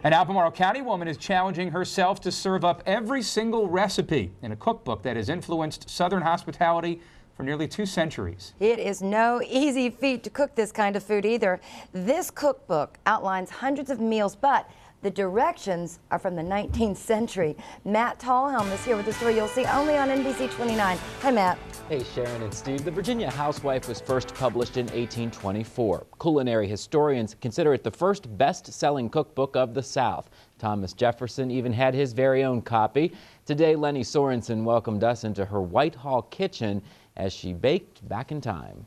An Albemarle County woman is challenging herself to serve up every single recipe in a cookbook that has influenced Southern hospitality for nearly 2 centuries. It is no easy feat to cook this kind of food either. This cookbook outlines hundreds of meals, but the directions are from the 19th century. Matt Talhelm is here with the story you'll see only on NBC 29. Hi, Matt. Hey, Sharon and Steve. The Virginia Housewife was first published in 1824. Culinary historians consider it the first best-selling cookbook of the South. Thomas Jefferson even had his very own copy. Today, Lenny Sorensen welcomed us into her Whitehall kitchen as she baked back in time.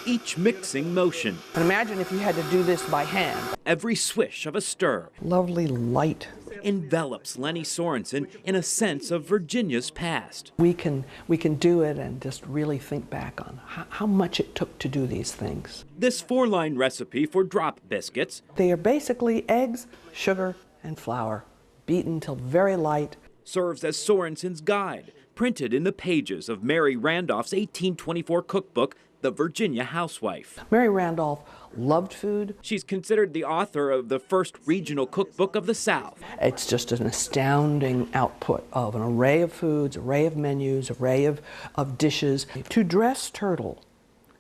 Each mixing motion. And imagine if you had to do this by hand. Every swish of a stir. Lovely light. Envelops Lenny Sorensen in a sense of Virginia's past. We can do it and just really think back on how much it took to do these things. This 4-line recipe for drop biscuits. They are basically eggs, sugar, and flour, beaten till very light. Serves as Sorensen's guide, printed in the pages of Mary Randolph's 1824 cookbook, The Virginia Housewife. Mary Randolph loved food. She's considered the author of the first regional cookbook of the South. It's just an astounding output of an array of foods, array of menus, array of dishes. To dress turtle,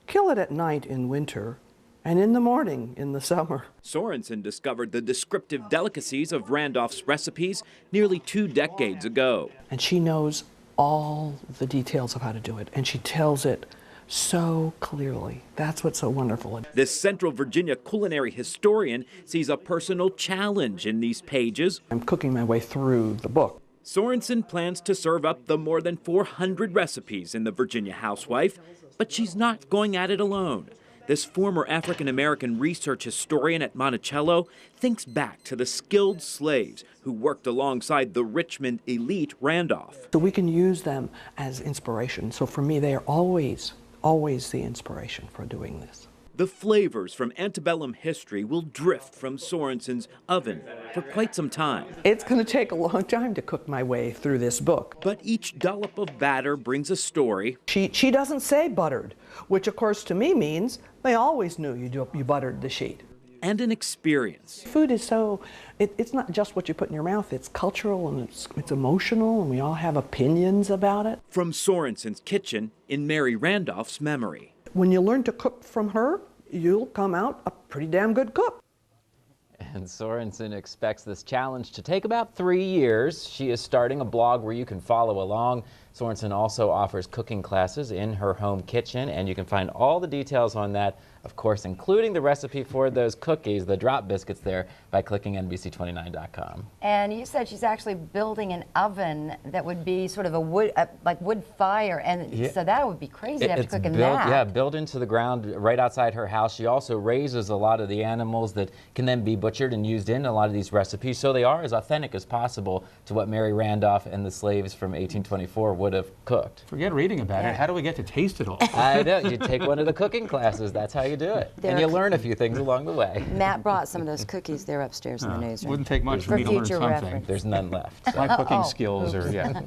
kill it at night in winter, and in the morning in the summer. Sorensen discovered the descriptive delicacies of Randolph's recipes nearly 2 decades ago. And she knows all the details of how to do it, and she tells it so clearly. That's what's so wonderful. This Central Virginia culinary historian sees a personal challenge in these pages. I'm cooking my way through the book. Sorensen plans to serve up the more than 400 recipes in the Virginia Housewife, but she's not going at it alone. This former African-American research historian at Monticello thinks back to the skilled slaves who worked alongside the Richmond elite Randolph. So we can use them as inspiration. So for me, they are always the inspiration for doing this. The flavors from antebellum history will drift from Sorensen's oven for quite some time. It's going to take a long time to cook my way through this book. But each dollop of batter brings a story. She doesn't say buttered, which of course to me means they always knew you buttered the sheet. And an experience. Food is so, it's not just what you put in your mouth, it's cultural and it's emotional, and we all have opinions about it. From Sorensen's kitchen in Mary Randolph's memory. When you learn to cook from her, you'll come out a pretty damn good cook. And Sorensen expects this challenge to take about 3 years. She is starting a blog where you can follow along. Sorensen also offers cooking classes in her home kitchen, and you can find all the details on that, of course, including the recipe for those cookies, the drop biscuits there, by clicking NBC29.com. And you said she's actually building an oven that would be sort of a wood, like wood fire, and Yeah. So that would be crazy to have to cook in built, that. Yeah, built into the ground right outside her house. She also raises a lot of the animals that can then be butchered and used in a lot of these recipes, so they are as authentic as possible to what Mary Randolph and the slaves from 1824 would have cooked. Forget reading about it. How do we get to taste it all? I know. You take one of the cooking classes. That's how you do it. And you learn a few things along the way. Matt brought some of those cookies there upstairs in the newsroom. Wouldn't take much for me to learn future something. reference. There's none left. My cooking skills are, yeah.